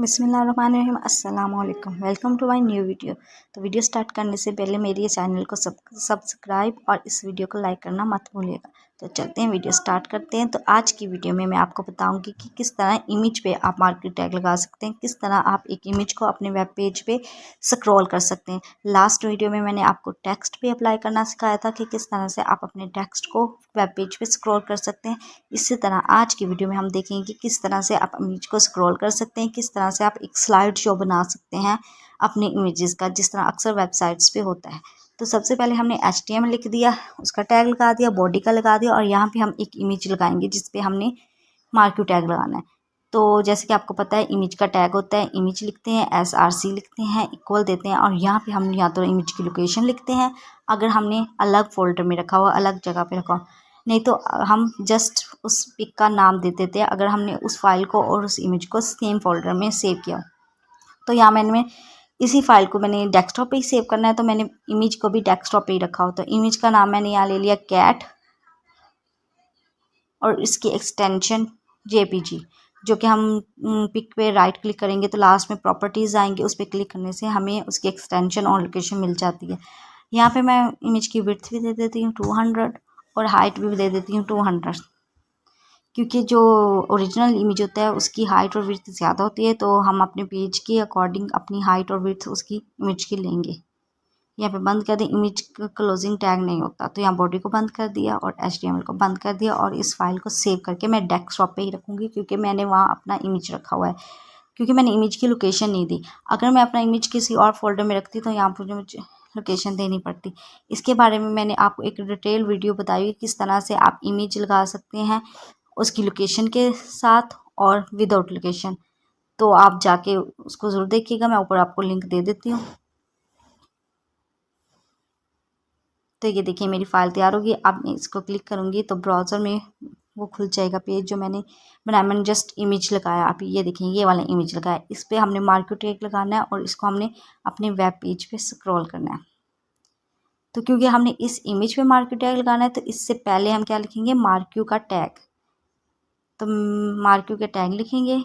बिस्मिल्लाहिर्रहमानिर्रहीम अस्सलाम वालेकुम। Welcome to my new video. तो वीडियो स्टार्ट करने से पहले मेरे ये चैनल को सब्सक्राइब और इस वीडियो को लाइक करना मत भूलिएगा। तो चलते हैं, वीडियो स्टार्ट करते हैं। तो आज की वीडियो में मैं आपको बताऊंगी कि किस तरह इमेज पे आप मार्केट टैग लगा सकते हैं, किस तरह आप एक इमेज को अपने वेब पेज पे स्क्रॉल कर सकते हैं। लास्ट वीडियो में मैंने आपको टेक्स्ट पे अप्लाई करना सिखाया था कि किस तरह से आप अपने टेक्स्ट को वेब पेज पे स्क्रॉल कर सकते हैं। इसी तरह आज की वीडियो में हम देखेंगे कि किस तरह से आप इमेज को स्क्रॉल कर सकते हैं, किस तरह से आप एक स्लाइड शो बना सकते हैं अपने इमेजेस का, जिस तरह अक्सर वेबसाइट्स पे होता है। तो सबसे पहले हमने HTML लिख दिया, उसका टैग लगा दिया, बॉडी का लगा दिया और यहाँ पे हम एक इमेज लगाएंगे जिस पे हमने मार्क्यू टैग लगाना है। तो जैसे कि आपको पता है इमेज का टैग होता है, इमेज लिखते हैं, SRC लिखते हैं, इक्वल देते हैं और यहाँ पे हम या तो इमेज की लोकेशन लिखते हैं अगर हमने अलग फोल्डर में रखा हुआ, अलग जगह पे रखा हुआ, नहीं तो हम जस्ट उस पिक का नाम दे देते हैं अगर हमने उस फाइल को और उस इमेज को सेम फोल्डर में सेव किया। तो यहाँ मैंने इसी फाइल को मैंने डेस्कटॉप पे ही सेव करना है, तो मैंने इमेज को भी डेस्कटॉप पे ही रखा हो। तो इमेज का नाम मैंने यहाँ ले लिया कैट और इसकी एक्सटेंशन JPG, जो कि हम पिक पे राइट क्लिक करेंगे तो लास्ट में प्रॉपर्टीज़ आएंगे, उस पर क्लिक करने से हमें उसकी एक्सटेंशन और लोकेशन मिल जाती है। यहाँ पे मैं इमेज की विड्थ भी दे देती हूँ 200 और हाइट भी दे देती हूँ 200, क्योंकि जो ओरिजिनल इमेज होता है उसकी हाइट और विड्थ ज़्यादा होती है, तो हम अपने पेज के अकॉर्डिंग अपनी हाइट और विड्थ उसकी इमेज की लेंगे। यहाँ पे बंद कर दें, इमेज का क्लोजिंग टैग नहीं होता, तो यहाँ बॉडी को बंद कर दिया और HTML को बंद कर दिया और इस फाइल को सेव करके मैं डेस्कटॉप पे ही रखूँगी क्योंकि मैंने वहाँ अपना इमेज रखा हुआ है, क्योंकि मैंने इमेज की लोकेशन नहीं दी। अगर मैं अपना इमेज किसी और फोल्डर में रखती तो यहाँ पर मुझे लोकेशन देनी पड़ती। इसके बारे में मैंने आपको एक डिटेल वीडियो बताई है किस तरह से आप इमेज लगा सकते हैं उसकी लोकेशन के साथ और विदाउट लोकेशन। तो आप जाके उसको ज़रूर देखिएगा, मैं ऊपर आपको लिंक दे देती हूँ। तो ये देखिए मेरी फ़ाइल तैयार होगी। अब मैं इसको क्लिक करूँगी तो ब्राउज़र में वो खुल जाएगा पेज जो मैंने बनाया। मैंने जस्ट इमेज लगाया, आप ये देखें ये वाला इमेज लगाया, इस पर हमने मार्क्यू टैग लगाना है और इसको हमने अपने वेब पेज पे स्क्रॉल करना है। तो क्योंकि हमने इस इमेज पे मार्क्यू टैग लगाना है तो इससे पहले हम क्या लिखेंगे, मार्क्यू का टैग। तो मार्क्यू के टैग लिखेंगे,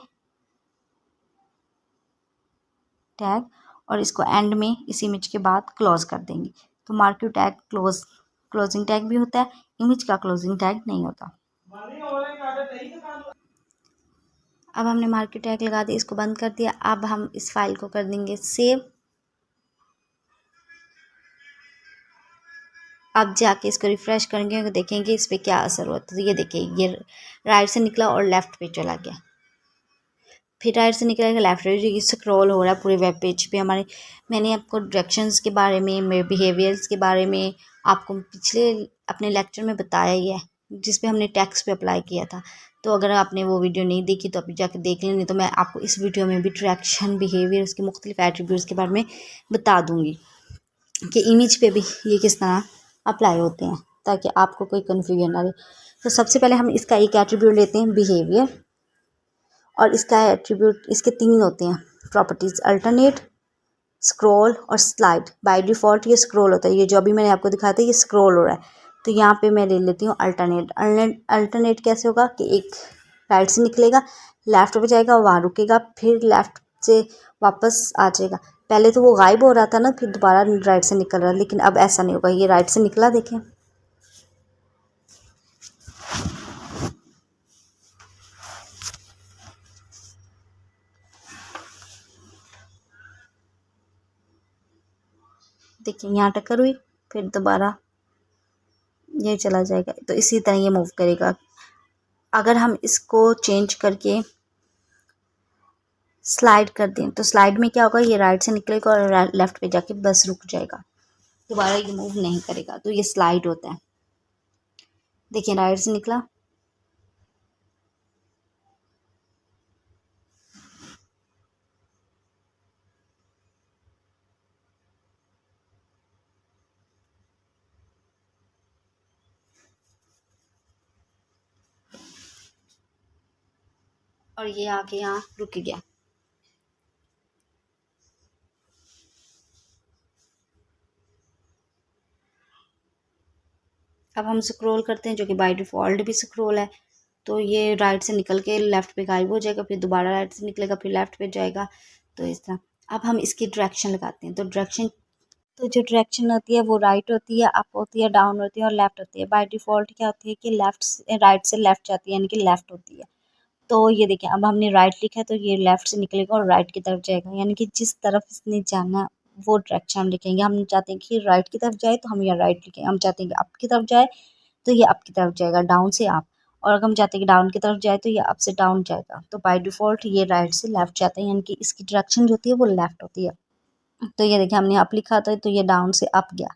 टैग, और इसको एंड में इस इमेज के बाद क्लोज कर देंगे। तो मार्क्यू टैग क्लोजिंग टैग भी होता है, इमेज का क्लोजिंग टैग नहीं होता। अब हमने मार्क्यू टैग लगा दिया, इसको बंद कर दिया। अब हम इस फाइल को कर देंगे सेव। अब जाके इसको रिफ्रेश करेंगे तो देखेंगे इस पर क्या असर हुआ। तो ये देखिए ये राइट से निकला और लेफ़्ट पे चला गया, फिर राइट से निकलेगा लेफ्ट पे स्क्रॉल हो रहा है पूरे वेब पेज पे हमारे। मैंने आपको डायरेक्शंस के बारे में, मेरे बिहेवियर्स के बारे में आपको पिछले अपने लेक्चर में बताया ही है, जिस पे हमने टेक्स्ट पे अप्लाई किया था। तो अगर आपने वो वीडियो नहीं देखी तो अभी जाके देख लें, नहीं तो मैं आपको इस वीडियो में भी डायरेक्शन, बिहेवियर, उसके मुख्तलिफ एट्रीब्यूट्स के बारे में बता दूँगी कि इमेज पे भी ये किस तरह अप्लाई होते हैं, ताकि आपको कोई कन्फ्यूजन ना रहे। तो सबसे पहले हम इसका एक एट्रीब्यूट लेते हैं बिहेवियर, और इसका एट्रीब्यूट इसके 3 होते हैं प्रॉपर्टीज़, अल्टरनेट, स्क्रॉल और स्लाइड। बाय डिफ़ॉल्ट ये स्क्रॉल होता है, ये जो अभी मैंने आपको दिखाया था ये स्क्रॉल हो रहा है। तो यहाँ पे मैं ले लेती हूँ अल्टरनेट। अल्टरनेट कैसे होगा कि एक राइट से निकलेगा, लेफ़्ट पे जाएगा, वहाँ रुकेगा, फिर लेफ़्ट से वापस आ जाएगा। पहले तो वो गायब हो रहा था ना, फिर दोबारा राइट से निकल रहा, लेकिन अब ऐसा नहीं होगा। ये राइट से निकला, देखें, देखिए यहाँ टक्कर हुई, फिर दोबारा ये चला जाएगा। तो इसी तरह ये मूव करेगा। अगर हम इसको चेंज करके स्लाइड कर दें तो स्लाइड में क्या होगा, ये राइट से निकलेगा और लेफ़्ट पे जाके बस रुक जाएगा, दोबारा ये मूव नहीं करेगा। तो ये स्लाइड होता है। देखिए राइट से निकला, और ये आके यहाँ रुक गया। अब हम स्क्रॉल करते हैं, जो कि बाय डिफ़ॉल्ट भी स्क्रॉल है। तो ये राइट से निकल के लेफ़्ट पे गायब हो जाएगा, फिर दोबारा राइट से निकलेगा, फिर लेफ़्ट पे जाएगा। तो इस तरह अब हम इसकी डायरेक्शन लगाते हैं। तो जो डायरेक्शन होती है वो राइट होती है, अप होती है, डाउन होती है और लेफ़्ट होती है। बाय डिफ़ॉल्ट क्या होती है कि राइट से लेफ़्ट जाती है, यानी कि लेफ़्ट होती है। तो ये देखिए, अब हमने राइट लिखा है तो ये लेफ़्ट से निकलेगा और राइट की तरफ जाएगा, यानी कि जिस तरफ इसने जाना वो डायरेक्शन हम लिखेंगे। हम चाहते हैं कि राइट की तरफ जाए तो हम यहाँ राइट लिखेंगे, हम चाहते हैं कि अप की तरफ जाए तो ये अप की तरफ जाएगा, डाउन से अप। और अगर हम चाहते हैं कि डाउन की तरफ जाए तो ये अप से डाउन जाएगा। तो बाय डिफ़ॉल्ट ये राइट से लेफ़्ट जाता है, यानी कि इसकी डायरेक्शन जो होती है वो लेफ़्ट होती है। तो ये देखिए, हमने अप लिखा था तो ये डाउन से अप गया।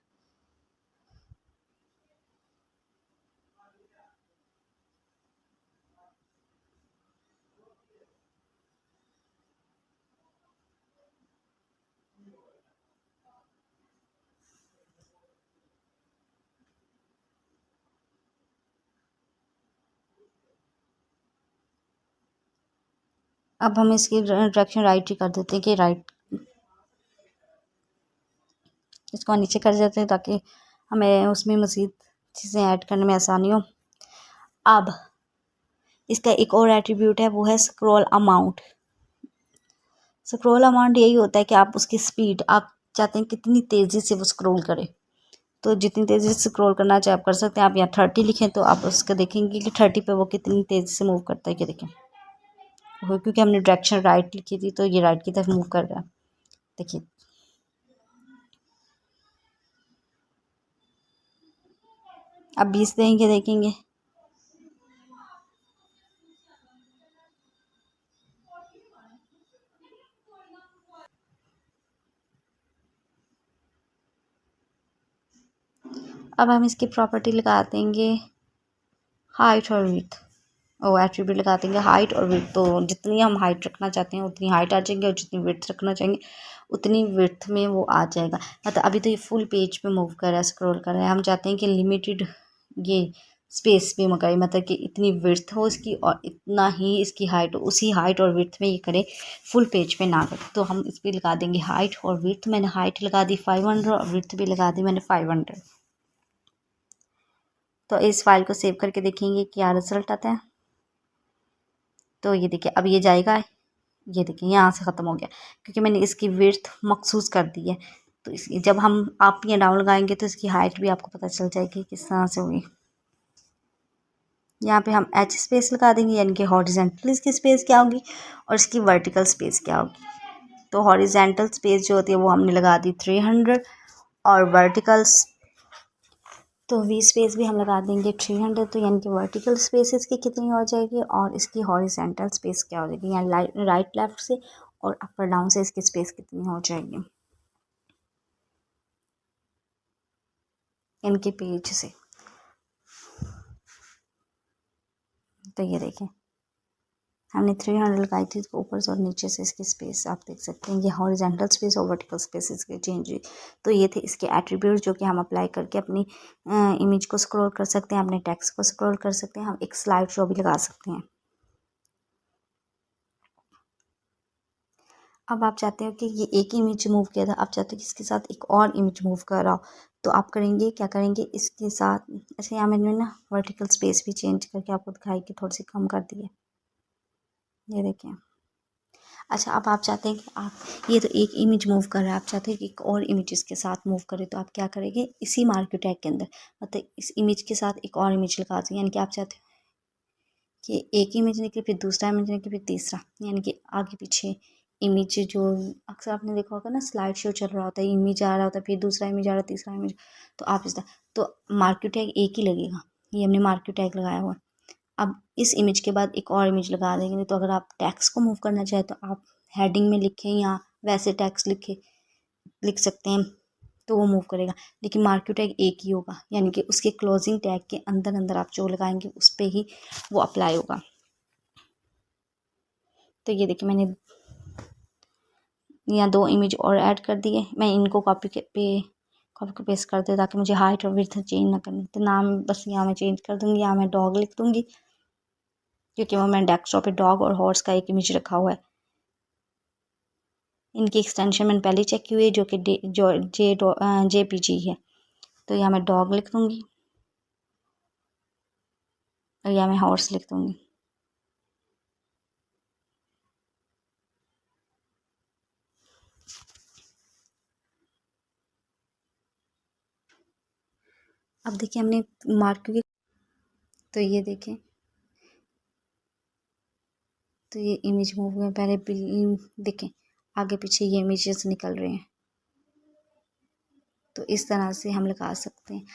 अब हम इसकी डायरेक्शन राइट ही कर देते हैं कि राइट, इसको नीचे कर देते हैं ताकि हमें उसमें मज़ीद चीज़ें ऐड करने में आसानी हो। अब इसका एक और एट्रीब्यूट है, वो है स्क्रॉल अमाउंट। स्क्रॉल अमाउंट यही होता है कि आप उसकी स्पीड, आप चाहते हैं कितनी तेज़ी से वो स्क्रॉल करे। तो जितनी तेज़ी से स्क्रॉल करना चाहे आप कर सकते हैं। आप यहाँ 30 लिखें तो आप उसका देखेंगे कि 30 पे वो कितनी तेज़ी से मूव करता है। कि देखें, वो क्योंकि हमने डायरेक्शन राइट लिखी थी तो ये राइट की तरफ मूव कर रहा है। देखिए, अब 20 देंगे, देखेंगे अब हम इसकी प्रॉपर्टी लगा देंगे हाइट और विड्थ। ओ एट्रीब्यूट लगा देंगे हाइट और विड्थ। तो जितनी हम हाइट रखना चाहते हैं उतनी हाइट आ जाएगी और जितनी विड्थ रखना चाहेंगे उतनी विड्थ में वो आ जाएगा। मतलब अभी तो ये फुल पेज पे मूव कर रहा है, स्क्रॉल कर रहा है। हम चाहते हैं कि लिमिटेड ये स्पेस पे में करे, मतलब कि इतनी विड्थ हो इसकी और इतना ही इसकी हाइट हो, उसी हाइट और विड्थ में ये करे, फुल पेज पे ना करे। तो हम इस पर लगा देंगे हाइट और विड्थ। मैंने हाइट लगा दी 500 और विड्थ भी लगा दी मैंने 500। तो इस फाइल को सेव करके देखेंगे क्या रिजल्ट आता है। तो ये देखिए, अब ये जाएगा, ये देखिए यहाँ से ख़त्म हो गया क्योंकि मैंने इसकी विड्थ मखसूस कर दी है। तो इस जब हम आप यहाँ डाउन लगाएंगे तो इसकी हाइट भी आपको पता चल जाएगी किस तरह से होगी। यहाँ पे हम एच स्पेस लगा देंगे, यानी कि हॉरिजेंटल इसकी स्पेस क्या होगी और इसकी वर्टिकल स्पेस क्या होगी। तो हॉरिजेंटल स्पेस जो होती है वो हमने लगा दी 300 और वर्टिकल्स तो वी स्पेस भी हम लगा देंगे 300। तो यानी कि वर्टिकल स्पेस इसकी कितनी हो जाएगी और इसकी हॉरिजेंटल स्पेस क्या हो जाएगी, यानी राइट लेफ्ट से और अपर डाउन से इसकी स्पेस कितनी हो जाएगी इनके पेज से। तो ये देखें, हमने 300 लगाई थी तो ऊपर से और नीचे से इसकी स्पेस आप देख सकते हैं, ये हॉरिजेंटल स्पेस और वर्टिकल स्पेस इसकी चेंज हुई। तो ये थे इसके एट्रीब्यूट जो कि हम अप्लाई करके अपनी इमेज को स्क्रॉल कर सकते हैं, अपने टेक्स्ट को स्क्रॉल कर सकते हैं। हम एक स्लाइड शो भी लगा सकते हैं। अब आप चाहते हो कि ये एक इमेज मूव किया था, आप चाहते हो कि इसके साथ एक और इमेज मूव कर रहा हो, तो आप करेंगे क्या करेंगे, इसके साथ ऐसे यहाँ मैंने ना वर्टिकल स्पेस भी चेंज करके आपको दिखाई कि थोड़ी सी कम कर दी है, ये देखें। अच्छा, अब आप चाहते हैं कि आप ये तो एक इमेज मूव कर रहा है, आप चाहते हैं कि एक और इमेज इसके साथ मूव करे, तो आप क्या करेंगे, इसी मार्केट टैग के अंदर मतलब इस इमेज के साथ एक और इमेज लगा दें। यानी कि आप चाहते हो कि एक इमेज निकले, फिर दूसरा इमेज निकले, फिर तीसरा, यानी कि आगे पीछे इमेज जो अक्सर आपने देखा होगा ना, स्लाइड शो चल रहा होता है, इमेज आ रहा होता है, फिर दूसरा इमेज आ रहा है, तीसरा इमेज। तो आप इस तो मार्केट टैग एक ही लगेगा, ये हमने मार्केट टैग लगाया हुआ है। अब इस इमेज के बाद एक और इमेज लगा देंगे। तो अगर आप टैक्स को मूव करना चाहें तो आप हेडिंग में लिखें या वैसे टैक्स लिख सकते हैं, तो वो मूव करेगा। लेकिन मार्केट टैग एक ही होगा, यानी कि उसके क्लोजिंग टैग के अंदर अंदर आप जो लगाएंगे उस पर ही वो अप्लाई होगा। तो ये देखिए, मैंने यहाँ 2 इमेज और ऐड कर दिए। मैं इनको कॉपी पेस्ट कर दे ताकि मुझे हाइट और विड्थ चेंज ना करनी। तो नाम बस यहाँ मैं चेंज कर दूँगी, यहाँ मैं डॉग लिख दूँगी क्योंकि वो मैंने डेस्कटॉप पे डॉग और हॉर्स का एक इमेज रखा हुआ है। इनकी एक्सटेंशन मैंने पहले चेक की हुई है जो कि JPG है। तो यहाँ मैं डॉग लिख दूँगी और या मैं हॉर्स लिख दूँगी। अब देखिए हमने मार्क की, तो ये देखें, तो ये इमेज मूव में पहले देखें आगे पीछे ये इमेजेस निकल रहे हैं। तो इस तरह से हम लगा सकते हैं।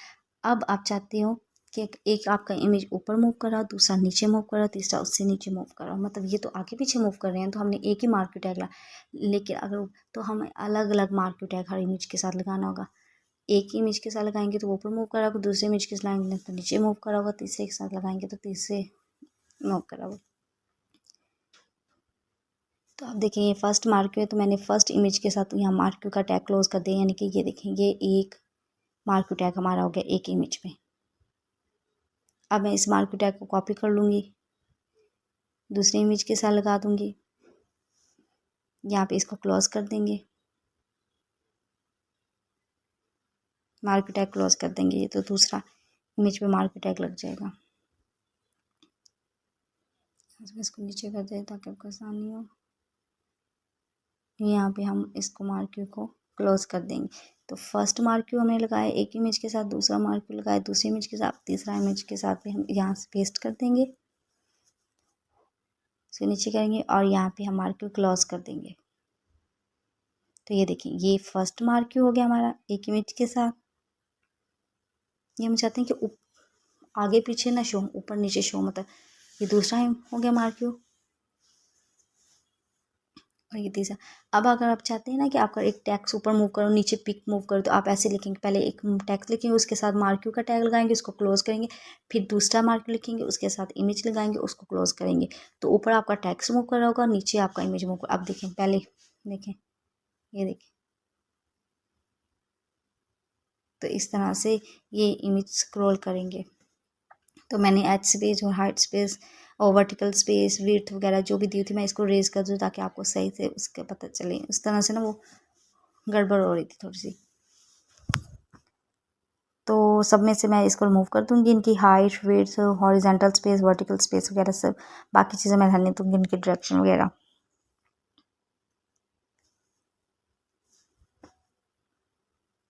अब आप चाहते हो कि एक आपका इमेज ऊपर मूव कर रहा, दूसरा नीचे मूव कर रहा, तीसरा उससे नीचे मूव कर रहा, मतलब ये तो आगे पीछे मूव कर रहे हैं, तो हमने एक ही मार्क टैग लगा। लेकिन अगर तो हमें अलग अलग मार्क टैग हर इमेज के साथ लगाना होगा। एक ही इमेज के साथ लगाएंगे तो वो ऊपर मूव कर रहा होगा, दूसरे इमेज के साथ लगाएंगे तो नीचे मूव कर रहा होगा, तीसरे के साथ लगाएंगे तो तीसरे मूव कर रहा होगा। तो आप देखें ये फर्स्ट मार्क है, तो मैंने फर्स्ट इमेज के साथ यहाँ मार्क का टैग क्लोज कर दिया, यानी कि ये देखें ये एक मार्क टैग हमारा हो गया एक इमेज में। अब मैं इस मार्क टैग को कॉपी कर लूँगी, दूसरी इमेज के साथ लगा दूँगी, यहाँ पे इसको क्लोज कर देंगे, मार्क टैग क्लोज कर देंगे, ये तो दूसरा इमेज पे मार्क टैग लग जाएगा। इसको नीचे कर दें ताकि आपको आसानी हो। यहाँ पे हम इसको मार्क्यू को क्लोज कर देंगे। तो फर्स्ट मार्क्यू हमने लगाया एक इमेज के साथ, दूसरा मार्क्यू लगाया दूसरी इमेज के साथ, तीसरा इमेज के साथ भी हम यहाँ से पेस्ट कर देंगे, इसके नीचे करेंगे और यहाँ पे हम मार्क्यू क्लोज कर देंगे। तो ये देखिए ये फर्स्ट मार्क्यू हो गया हमारा एक इमेज के साथ। ये हम चाहते हैं कि आगे पीछे ना शो, ऊपर नीचे शो, मतलब ये दूसरा हो गया मार्क्यू और ये तीसरा। अब अगर आप चाहते हैं ना कि आपका एक टैक्स ऊपर मूव करो नीचे पिक मूव करो, तो आप ऐसे लिखेंगे, पहले एक टैक्स लिखेंगे उसके साथ मार्क्यू का टैग लगाएंगे उसको क्लोज करेंगे, फिर दूसरा मार्क्यू लिखेंगे उसके साथ इमेज लगाएंगे उसको क्लोज करेंगे। तो ऊपर आपका टैक्स मूव कर रहा होगा, नीचे आपका इमेज मूव कर। अब देखें पहले देखें, ये देखें, तो इस तरह से ये इमेज स्क्रॉल करेंगे। तो मैंने एच स्पेस और हाइट स्पेस और वर्टिकल स्पेस विड्थ वगैरह जो भी दी थी मैं इसको रेज कर दूँ ताकि आपको सही से उसका पता चले। उस तरह से ना वो गड़बड़ हो रही थी थोड़ी सी, तो सब में से मैं इसको रिमूव कर दूँगी, इनकी height width horizontal space vertical space वगैरह सब बाकी चीज़ें मैं रहने दूँगी, इनकी डायरेक्शन वगैरह।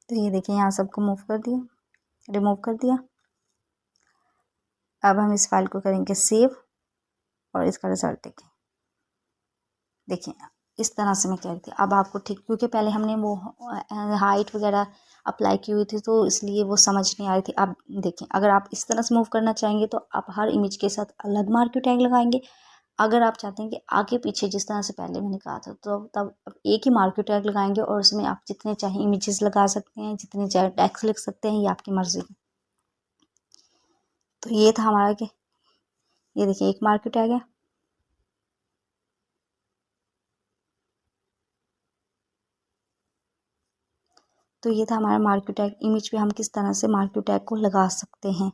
तो ये देखिए यहाँ सबको मूव कर दिया, रिमूव कर दिया। अब हम इस फाइल को करेंगे सेव और इसका रिजल्ट देखें इस तरह से मैं कह रही थी। अब आपको ठीक, क्योंकि पहले हमने वो हाइट वगैरह अप्लाई की हुई थी तो इसलिए वो समझ नहीं आ रही थी। अब देखें अगर आप इस तरह से मूव करना चाहेंगे तो आप हर इमेज के साथ अलग मार्क्यू टैग लगाएंगे। अगर आप चाहते हैं कि आगे पीछे जिस तरह से पहले मैंने कहा था, तो तब आप एक ही मार्क्यू टैग लगाएंगे और उसमें आप जितने चाहें इमेजेस लगा सकते हैं, जितने चाहे टैग्स लिख सकते हैं, ये आपकी मर्जी है। तो ये था हमारा कि ये देखिए एक मार्क्यू टैग है, तो ये था हमारा मार्क्यू टैग। इमेज पे हम किस तरह से मार्क्यू टैग को लगा सकते हैं।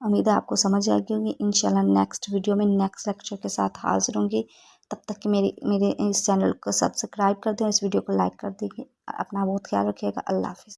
उम्मीद है आपको समझ आ गई होंगी। इंशाल्लाह नेक्स्ट वीडियो में नेक्स्ट लेक्चर के साथ हाजिर होंगी। तब तक कि मेरे इस चैनल को सब्सक्राइब कर दें, इस वीडियो को लाइक कर देंगे। अपना बहुत ख्याल रखिएगा। अल्लाह हाफिज़।